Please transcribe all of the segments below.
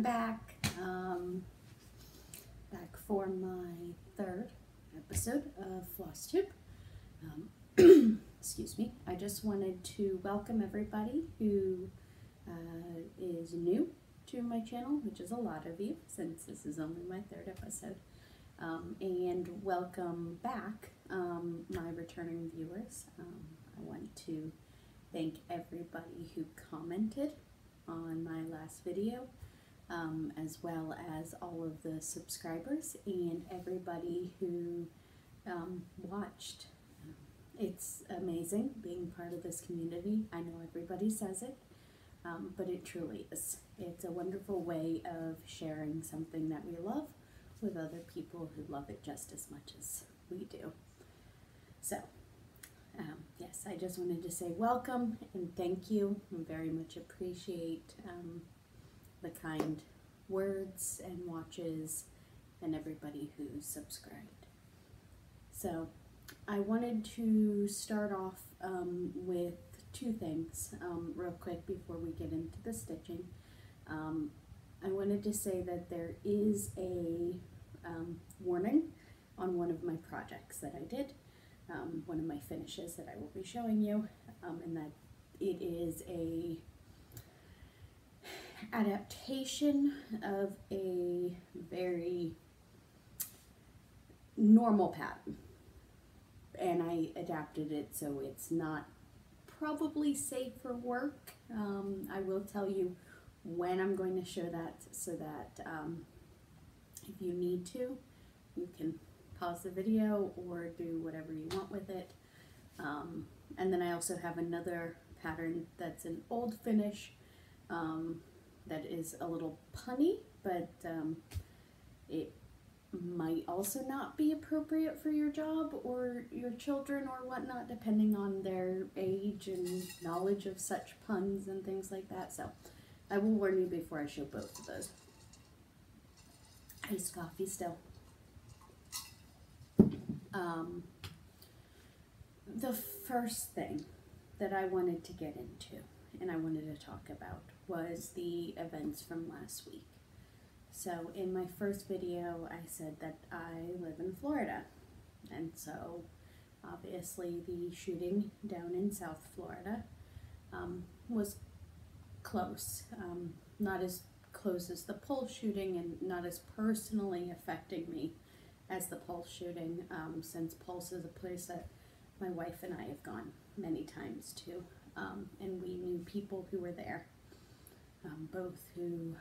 back. Back for my third episode of Flosstube. Excuse me. I just wanted to welcome everybody who is new to my channel, which is a lot of you since this is only my third episode. And welcome back my returning viewers. I want to thank everybody who commented on my last video, as well as all of the subscribers and everybody who watched. It's amazing being part of this community. I know everybody says it, but it truly is. It's a wonderful way of sharing something that we love with other people who love it just as much as we do. So, yes, I just wanted to say welcome and thank you. I very much appreciate the kind words and watches and everybody who subscribed. So, I wanted to start off with two things real quick before we get into the stitching. I wanted to say that there is a warning on one of my projects that I did, one of my finishes that I will be showing you, and that it is a adaptation of a very normal pattern, and I adapted it so it's not probably safe for work. I will tell you when I'm going to show that, so that if you need to, you can pause the video or do whatever you want with it. And then I also have another pattern that's an old finish that is a little punny, but it might also not be appropriate for your job or your children or whatnot, depending on their age and knowledge of such puns and things like that. So I will warn you before I show both of those. Iced coffee still. The first thing that I wanted to get into and I wanted to talk about was the events from last week. So in my first video, I said that I live in Florida, and so obviously the shooting down in South Florida was close, not as close as the Pulse shooting and not as personally affecting me as the Pulse shooting, since Pulse is a place that my wife and I have gone many times to, and we knew people who were there, both who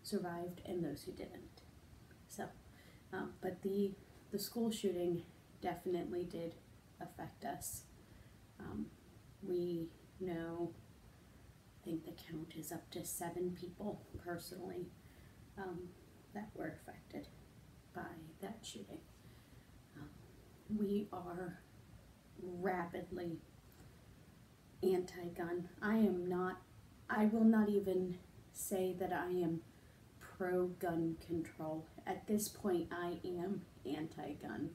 survived and those who didn't. So, but the school shooting definitely did affect us. We know, I think the count is up to 7 people personally that were affected by that shooting. We are rapidly anti-gun. I will not even say that I am pro-gun control. At this point, I am anti-gun.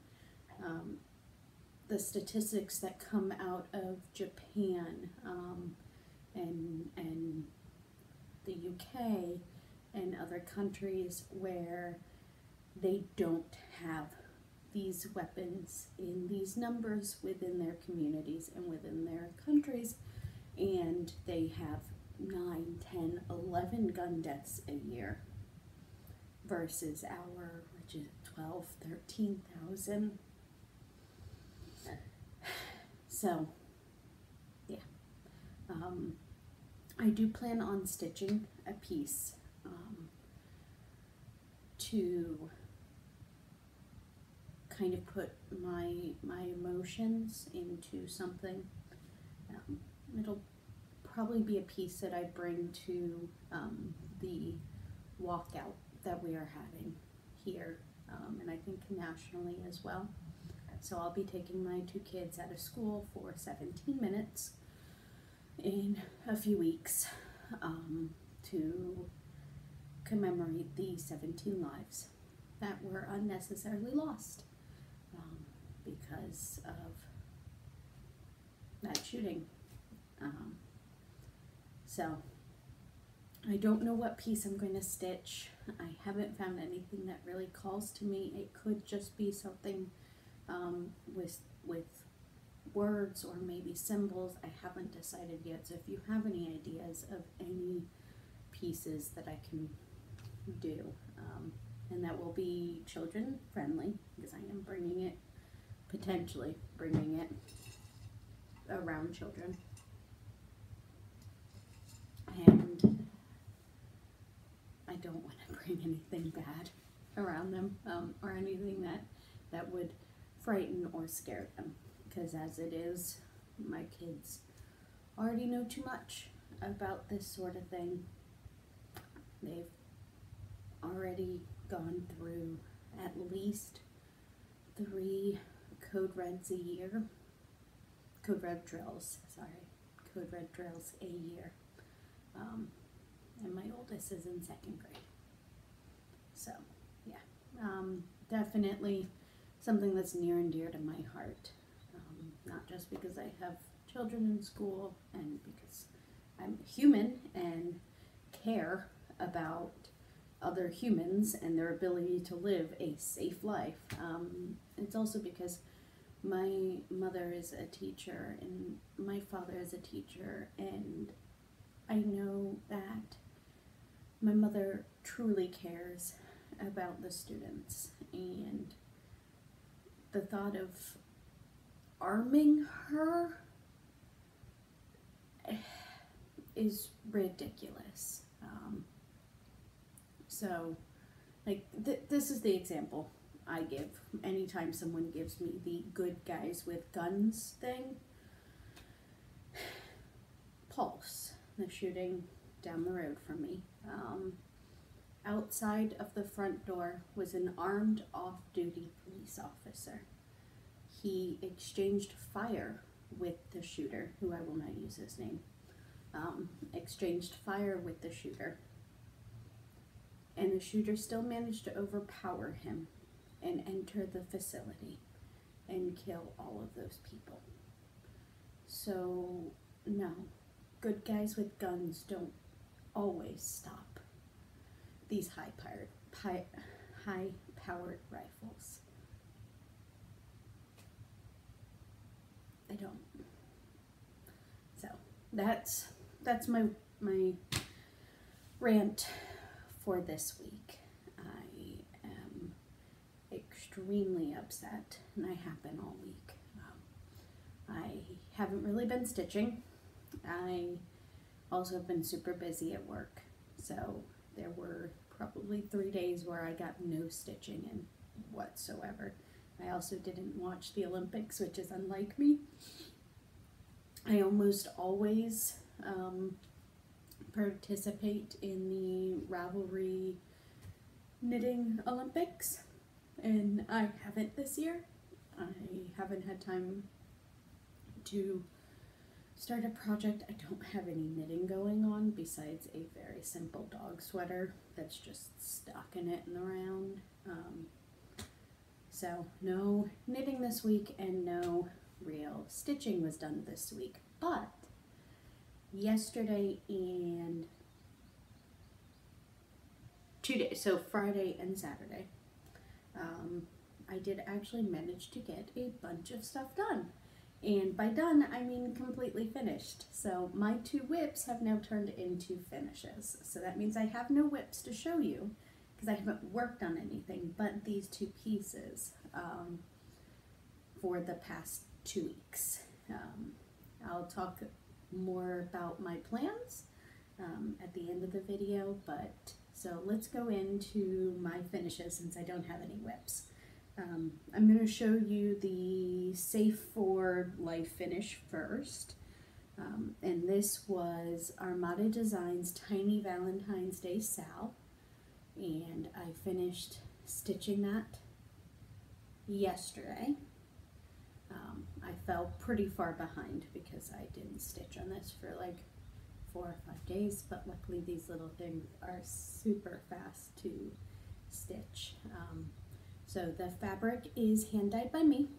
The statistics that come out of Japan and the UK and other countries where they don't have these weapons in these numbers within their communities and within their countries, and they have 9, 10, 11 gun deaths a year versus our, which is 12, 13,000. So, yeah. I do plan on stitching a piece to kind of put my emotions into something. It'll probably be a piece that I bring to the walkout that we are having here, and I think nationally as well. So I'll be taking my 2 kids out of school for 17 minutes in a few weeks to commemorate the 17 lives that were unnecessarily lost because of that shooting. So I don't know what piece I'm going to stitch. I haven't found anything that really calls to me. It could just be something with words or maybe symbols. I haven't decided yet. So if you have any ideas of any pieces that I can do, and that will be children friendly, because I am potentially bringing it around children. And I don't want to bring anything bad around them, or anything that would frighten or scare them, because as it is, my kids already know too much about this sort of thing. They've already gone through at least 3 code red drills a year. And my oldest is in 2nd grade. So, yeah, definitely something that's near and dear to my heart. Not just because I have children in school and because I'm human and care about other humans and their ability to live a safe life. It's also because my mother is a teacher and my father is a teacher, and I know that my mother truly cares about the students, and the thought of arming her is ridiculous. So, like, this is the example I give anytime someone gives me the good guys with guns thing. Pulse, the shooting down the road from me. Outside of the front door was an armed off-duty police officer. He exchanged fire with the shooter, who I will not use his name, exchanged fire with the shooter. And the shooter still managed to overpower him and enter the facility and kill all of those people. So, no, good guys with guns don't always stop these high-powered rifles. They don't. So that's my rant for this week. I am extremely upset, and I have been all week. I haven't really been stitching. I also have been super busy at work, so there were probably 3 days where I got no stitching in whatsoever. I also didn't watch the Olympics, which is unlike me. I almost always participate in the Ravelry knitting Olympics, and I haven't this year. I haven't had time to start a project. I don't have any knitting going on besides a very simple dog sweater that's just stocking it around. So no knitting this week and no real stitching was done this week. But yesterday and 2 days, so Friday and Saturday, I did actually manage to get a bunch of stuff done. And by done, I mean completely finished. So my 2 whips have now turned into finishes. So that means I have no whips to show you because I haven't worked on anything but these 2 pieces for the past 2 weeks. I'll talk more about my plans at the end of the video, but so let's go into my finishes since I don't have any whips. I'm going to show you the Safe for Life finish first, and this was Armada Designs Tiny Valentine's Day Sal, and I finished stitching that yesterday. I fell pretty far behind because I didn't stitch on this for like 4 or 5 days, but luckily these little things are super fast to stitch. So the fabric is hand dyed by me,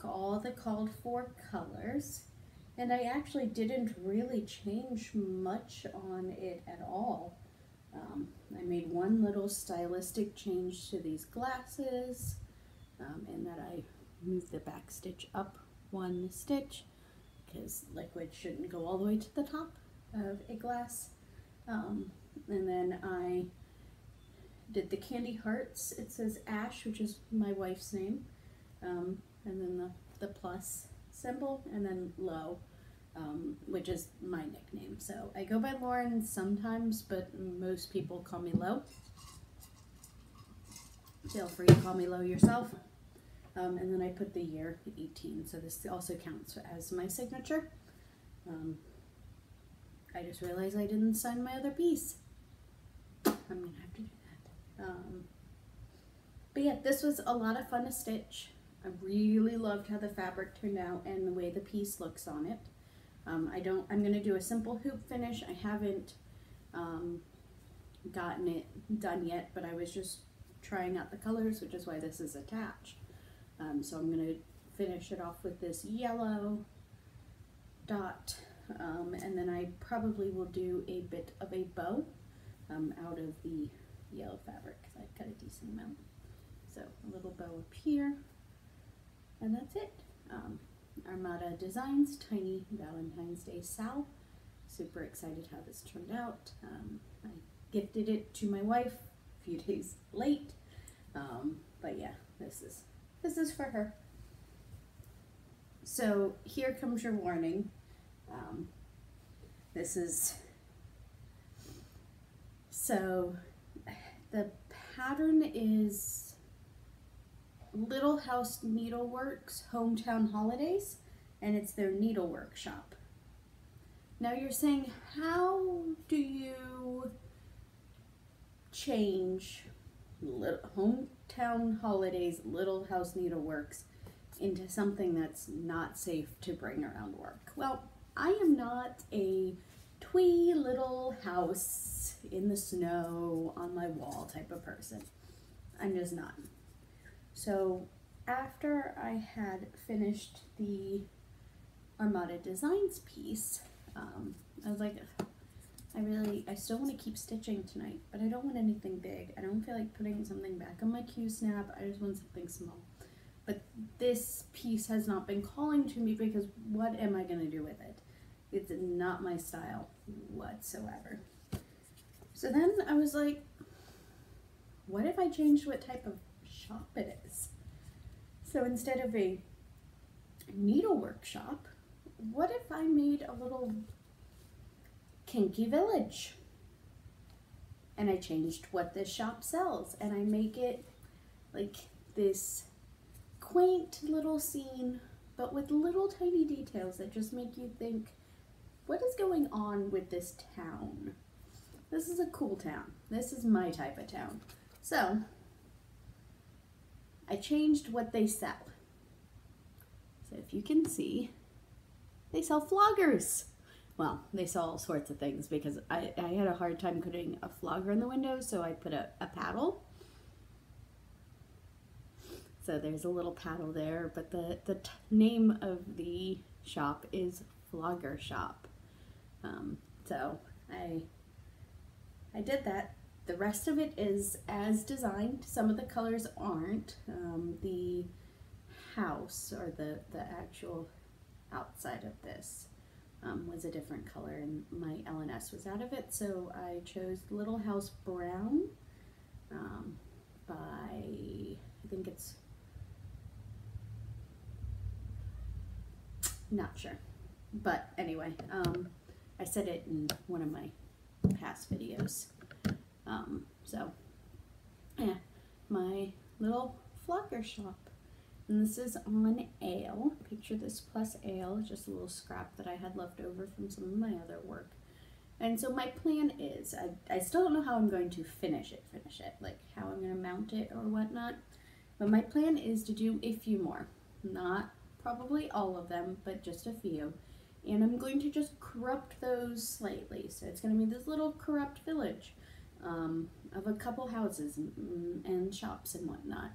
all the called for colors, And I actually didn't really change much on it at all. I made one little stylistic change to these glasses, in that I moved the back stitch up one stitch because liquid shouldn't go all the way to the top of a glass. And then I did the candy hearts. It says Ash, which is my wife's name, and then the plus symbol, and then Low, which is my nickname. So I go by Lauren sometimes, but most people call me Low. Feel free to call me Low yourself. And then I put the year 18, so this also counts as my signature. I just realized I didn't sign my other piece. I'm gonna have to do that. But yeah, this was a lot of fun to stitch. I really loved how the fabric turned out and the way the piece looks on it. I'm gonna do a simple hoop finish. I haven't gotten it done yet, but I was just trying out the colors, which is why this is attached. So I'm gonna finish it off with this yellow dot, and then I probably will do a bit of a bow out of the yellow fabric because I've got a decent amount. So a little bow up here, and that's it. Armada Designs Tiny Valentine's Day Sal. Super excited how this turned out. I gifted it to my wife a few days late, but yeah, this is for her. So here comes your warning. So the pattern is Little House Needleworks Hometown Holidays, and it's their needlework shop. Now you're saying, how do you change Hometown Holidays Little House Needleworks into something that's not safe to bring around work? Well, I am not a twee little house in the snow on my wall type of person. I'm just not. So after I had finished the Armada Designs piece, I was like, I still want to keep stitching tonight, but I don't want anything big. I don't feel like putting something back on my Q-snap. I just want something small. But this piece has not been calling to me because what am I going to do with it? It's not my style whatsoever. So then I was like, what if I changed what type of shop it is? So instead of a needlework shop, what if I made a little kinky village? And I changed what this shop sells, and I make it like this quaint little scene, but with little tiny details that just make you think, what is going on with this town? This is a cool town. This is my type of town. So I changed what they sell. So if you can see, they sell floggers. Well, they sell all sorts of things because I had a hard time putting a flogger in the window, so I put a paddle. So there's a little paddle there, but the name of the shop is Flogger Shop. So I did that. The rest of it is as designed. Some of the colors aren't. The house, or the actual outside of this, was a different color, and my LNS was out of it, so I chose Little House Brown by, I think it's, not sure, but anyway, I said it in one of my past videos. So yeah, my little flogger shop. And this is on ale. Picture this plus ale, just a little scrap that I had left over from some of my other work. And so my plan is, I still don't know how I'm going to finish it, like how I'm going to mount it or whatnot. But my plan is to do a few more. Not probably all of them, but just a few. And I'm going to just corrupt those slightly. So it's going to be this little corrupt village of a couple houses and shops and whatnot.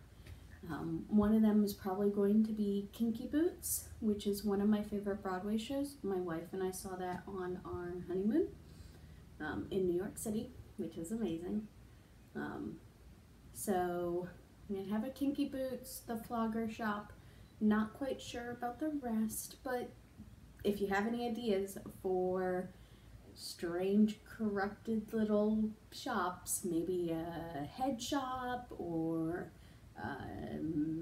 One of them is probably going to be Kinky Boots, which is one of my favorite Broadway shows. My wife and I saw that on our honeymoon in New York City, which was amazing. So I'm going to have a Kinky Boots, the Flogger shop. Not quite sure about the rest, but if you have any ideas for strange, corrupted little shops, maybe a head shop or a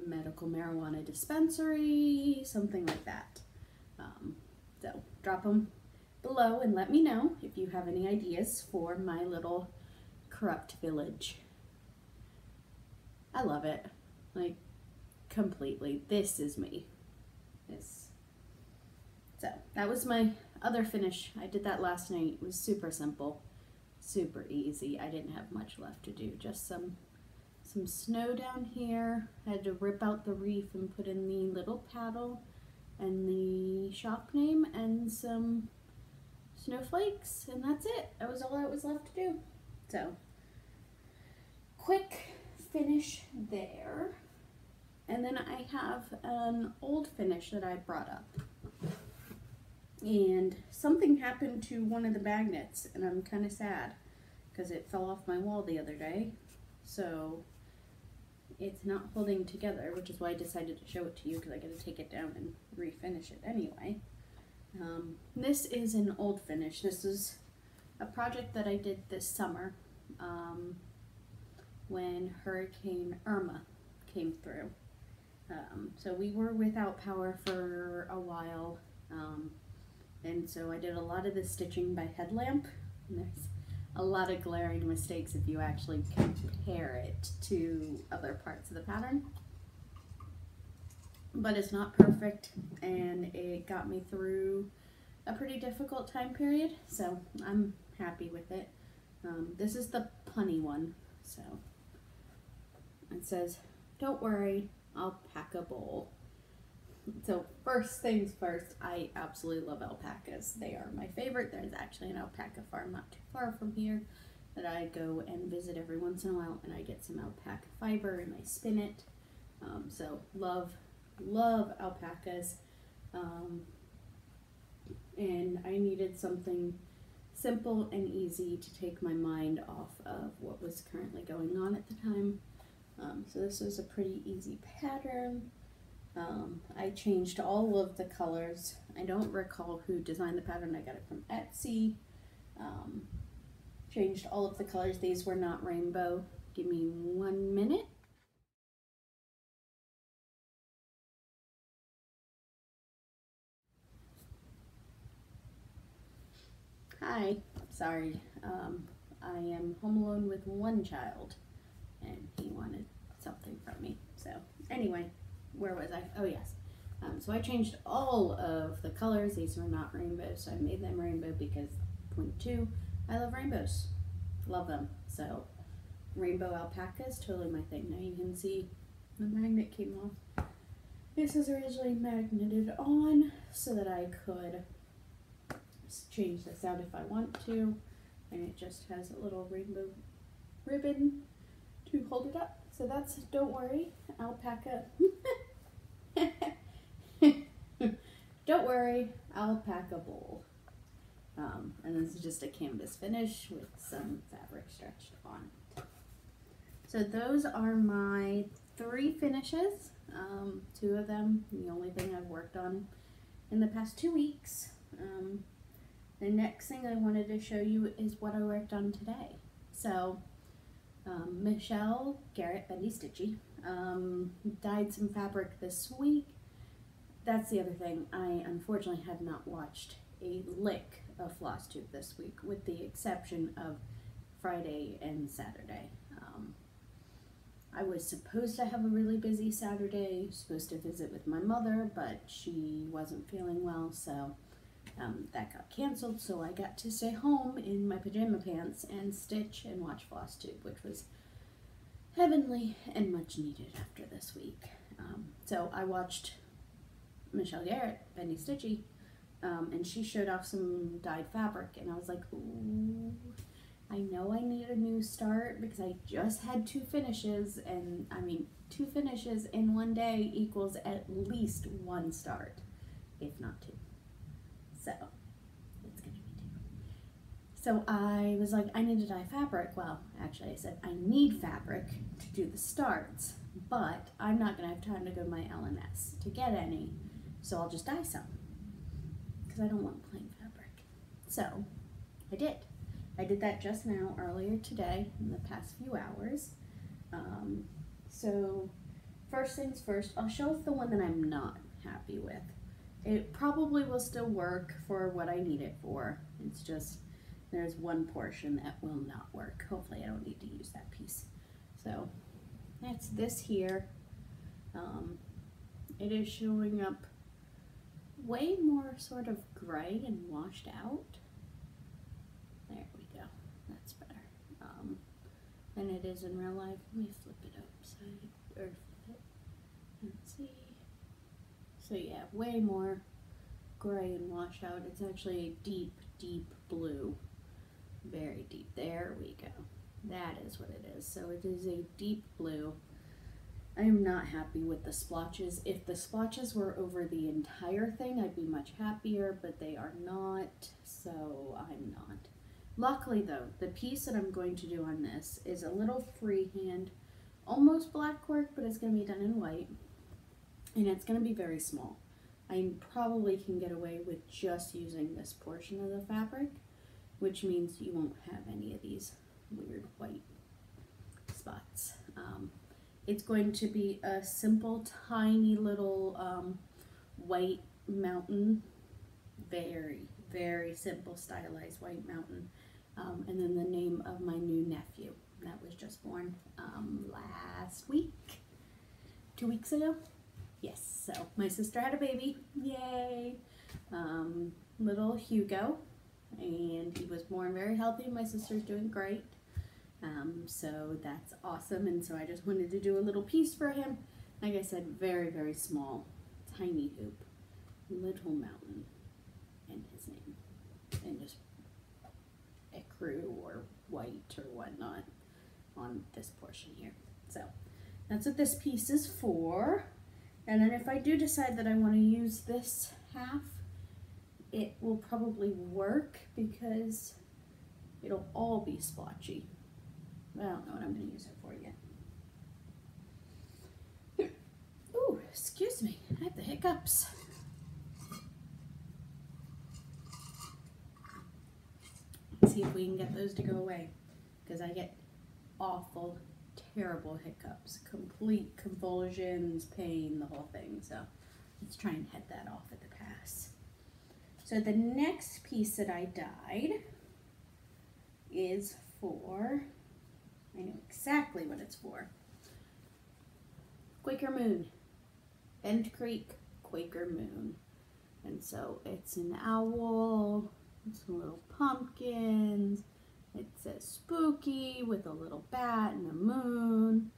medical marijuana dispensary, something like that. So drop them below and let me know if you have any ideas for my little corrupt village. I love it, like completely. This is me. So that was my other finish. I did that last night. It was super simple, super easy. I didn't have much left to do. Just some snow down here. I had to rip out the reef and put in the little paddle and the shop name and some snowflakes, and that's it. That was all that was left to do. So quick finish there. And then I have an old finish that I brought up. And something happened to one of the magnets, and I'm kind of sad because it fell off my wall the other day. So it's not holding together, which is why I decided to show it to you, because I got to take it down and refinish it anyway. This is an old finish. This is a project that I did this summer when Hurricane Irma came through. So we were without power for a while, and so I did a lot of the stitching by headlamp. And there's a lot of glaring mistakes if you actually compare it to other parts of the pattern. But it's not perfect, and it got me through a pretty difficult time period, so I'm happy with it. This is the punny one, so it says, "Don't worry, I'll pack a bowl." So first things first, I absolutely love alpacas. They are my favorite. There's actually an alpaca farm not too far from here that I go and visit every once in a while, and I get some alpaca fiber and I spin it. So love alpacas. And I needed something simple and easy to take my mind off of what was currently going on at the time. So this was a pretty easy pattern. I changed all of the colors. I don't recall who designed the pattern. I got it from Etsy. Changed all of the colors. These were not rainbow. Give me 1 minute. Hi, sorry. I am home alone with one child, and he wanted something from me. So anyway, where was I? Oh yes. So I changed all of the colors. These were not rainbows, so I made them rainbow because point 2, I love rainbows. Love them. So rainbow alpaca is totally my thing. Now you can see the magnet came off. This is originally magneted on so that I could change this out if I want to, and it just has a little rainbow ribbon to hold it up. So that's "Don't worry, alpaca." Don't worry, I'll pack a bowl. And this is just a canvas finish with some fabric stretched on it. So those are my 3 finishes. 2 of them, the only thing I've worked on in the past 2 weeks. The next thing I wanted to show you is what I worked on today. So Michelle Garrett Bendy Stitchy dyed some fabric this week. That's the other thing. I unfortunately have not watched a lick of Flosstube this week, with the exception of Friday and Saturday. I was supposed to have a really busy Saturday, supposed to visit with my mother, but she wasn't feeling well, so that got canceled. So I got to stay home in my pajama pants and stitch and watch Flosstube, which was heavenly and much needed after this week. So I watched Michelle Garrett, Bendy Stitchy, and she showed off some dyed fabric, and I was like, ooh, I know I need a new start because I just had 2 finishes, and I mean 2 finishes in one day equals at least 1 start, if not 2. So it's gonna be 2. So I was like, I need to dye fabric. Well, actually I said I need fabric to do the starts, but I'm not gonna have time to go to my LNS to get any, so I'll just dye some because I don't want plain fabric. So I did. I did that just now, earlier today, in the past few hours. So first things first, I'll show the one that I'm not happy with. It probably will still work for what I need it for. It's just, there's one portion that will not work. Hopefully I don't need to use that piece. So that's this here. It is showing up way more sort of gray and washed out. There we go, that's better. Than it is in real life. Let me flip it upside, or flip it, let's see. So yeah, way more gray and washed out. It's actually a deep, deep blue. Very deep, there we go. That is what it is. So it is a deep blue. I am not happy with the splotches. If the splotches were over the entire thing, I'd be much happier, but they are not, so I'm not. Luckily though, the piece that I'm going to do on this is a little freehand, almost black work, but it's going to be done in white, and it's going to be very small. I probably can get away with just using this portion of the fabric, which means you won't have any of these weird white spots. It's going to be a simple, tiny little white mountain, very, very simple stylized white mountain. And then the name of my new nephew that was just born last week, 2 weeks ago. Yes, so my sister had a baby, yay! Little Hugo, and he was born very healthy. My sister's doing great, so that's awesome. And so I just wanted to do a little piece for him. Like I said, very, very small, tiny hoop, little mountain, and his name, and just ecru or white or whatnot on this portion here. So that's what this piece is for. And then if I do decide that I want to use this half, it will probably work because it'll all be splotchy. I don't know what I'm going to use it for yet. Ooh, excuse me, I have the hiccups. Let's see if we can get those to go away, because I get awful, terrible hiccups, complete convulsions, pain, the whole thing. So let's try and head that off at the pass. So the next piece that I dyed is for, I know exactly what it's for, Quaker Moon, Bend Creek Quaker Moon. And so it's an owl, some little pumpkins, it says spooky with a little bat and a moon,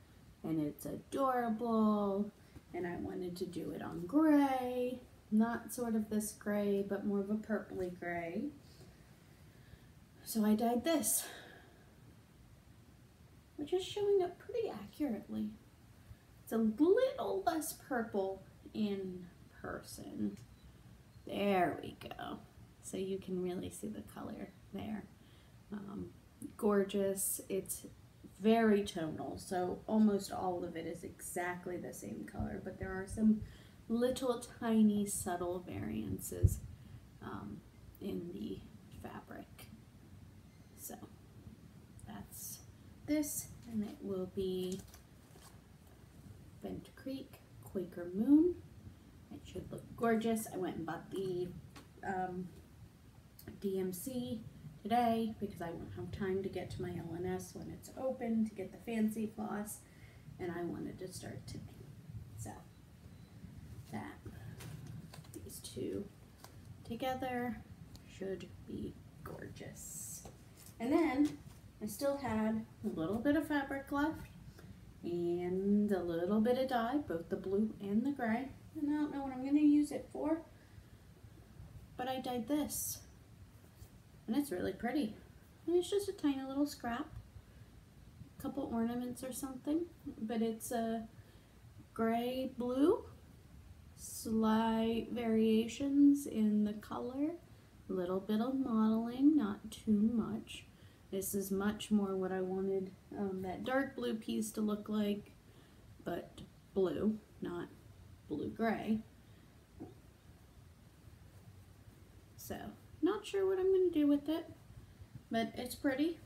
and it's adorable, and I wanted to do it on gray, not sort of this gray, but more of a purpley gray. So I dyed this, which is showing up pretty accurately. It's a little less purple in person. There we go. So you can really see the color there. Gorgeous. It's very tonal, so almost all of it is exactly the same color, but there are some little tiny subtle variances in the fabric. So that's this, and it will be Bent Creek Quaker Moon. It should look gorgeous. I went and bought the DMC today because I won't have time to get to my LNS when it's open to get the fancy floss, and I wanted to start today. So that, these two together should be gorgeous. And then I still had a little bit of fabric left and a little bit of dye, both the blue and the gray, and I don't know what I'm going to use it for, but I dyed this, and it's really pretty. And it's just a tiny little scrap, a couple ornaments or something, but it's a gray blue, slight variations in the color, a little bit of modeling, not too much. This is much more what I wanted that dark blue piece to look like, but blue, not blue-gray. So, not sure what I'm going to do with it, but it's pretty,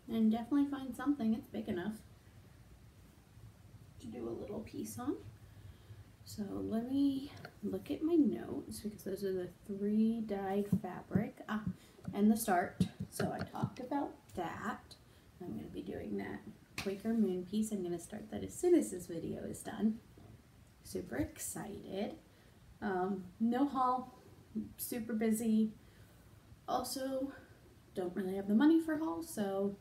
and definitely find something. It's big enough to do a little piece on. So let me look at my notes, because those are the 3 dyed fabric, and the start. So I talked about that. I'm going to be doing that Quaker Moon piece. I'm going to start that as soon as this video is done. Super excited. No haul, super busy. Also, don't really have the money for haul, so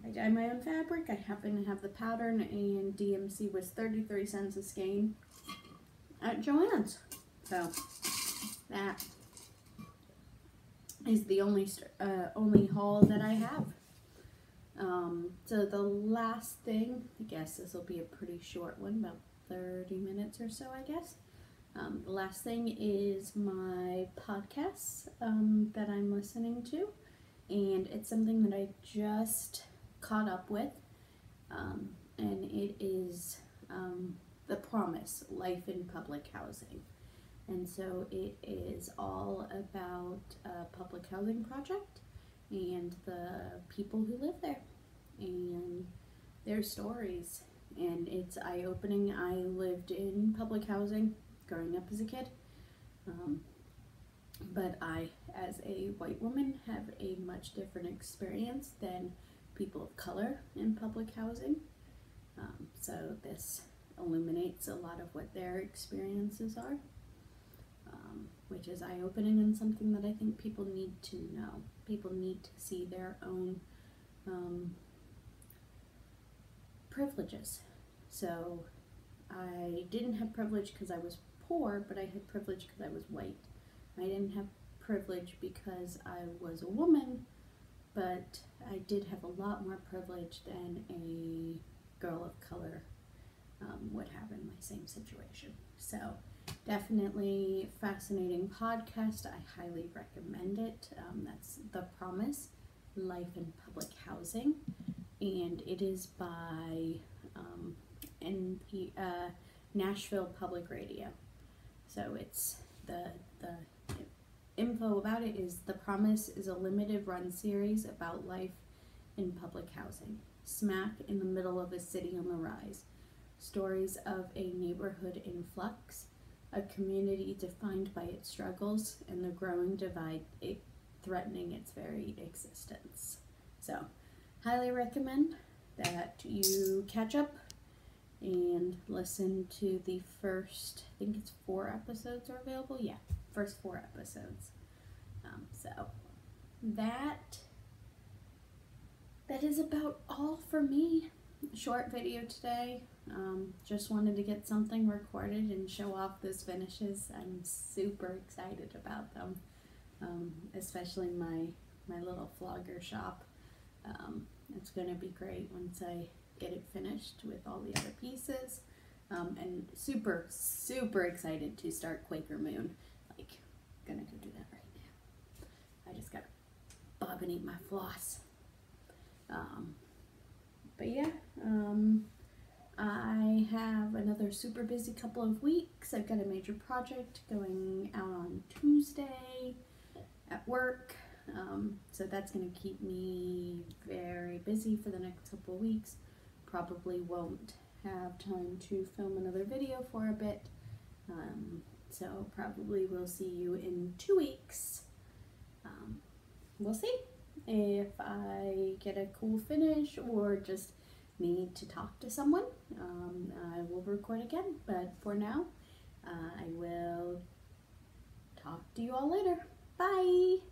I dye my own fabric. I happen to have the pattern, and DMC was 33 cents a skein at Joann's. So that is the only haul that I have. So the last thing, I guess this will be a pretty short one, about 30 minutes or so, I guess. The last thing is my podcasts that I'm listening to, and it's something that I just caught up with, and it is The Promise, Life in Public Housing. And so it is all about a public housing project and the people who live there and their stories. And it's eye-opening. I lived in public housing growing up as a kid, but I, as a white woman, have a much different experience than people of color in public housing. So this illuminates a lot of what their experiences are, which is eye-opening and something that I think people need to know. People need to see their own privileges. So I didn't have privilege because I was poor, but I had privilege because I was white. I didn't have privilege because I was a woman, but I did have a lot more privilege than a girl of color would have in my same situation. So definitely fascinating podcast. I highly recommend it. That's The Promise, Life in Public Housing, and it is by Nashville Public Radio. So it's the info about it is The Promise is a limited run series about life in public housing, smack in the middle of a city on the rise. Stories of a neighborhood in flux, a community defined by its struggles, and the growing divide threatening its very existence. So, highly recommend that you catch up and listen to the first, I think it's 4 episodes are available. Yeah, first 4 episodes. So that is about all for me. Short video today. Just wanted to get something recorded and show off those finishes. I'm super excited about them, especially my little flogger shop. It's going to be great once I get it finished with all the other pieces, and super excited to start Quaker Moon. Like, gonna go do that right now. I just gotta bobbinate my floss. But yeah, I have another super busy couple of weeks. I've got a major project going out on Tuesday at work, so that's going to keep me very busy for the next couple of weeks. Probably won't have time to film another video for a bit, so probably we'll see you in 2 weeks. We'll see if I get a cool finish or just need to talk to someone. I will record again, but for now, I will talk to you all later. Bye!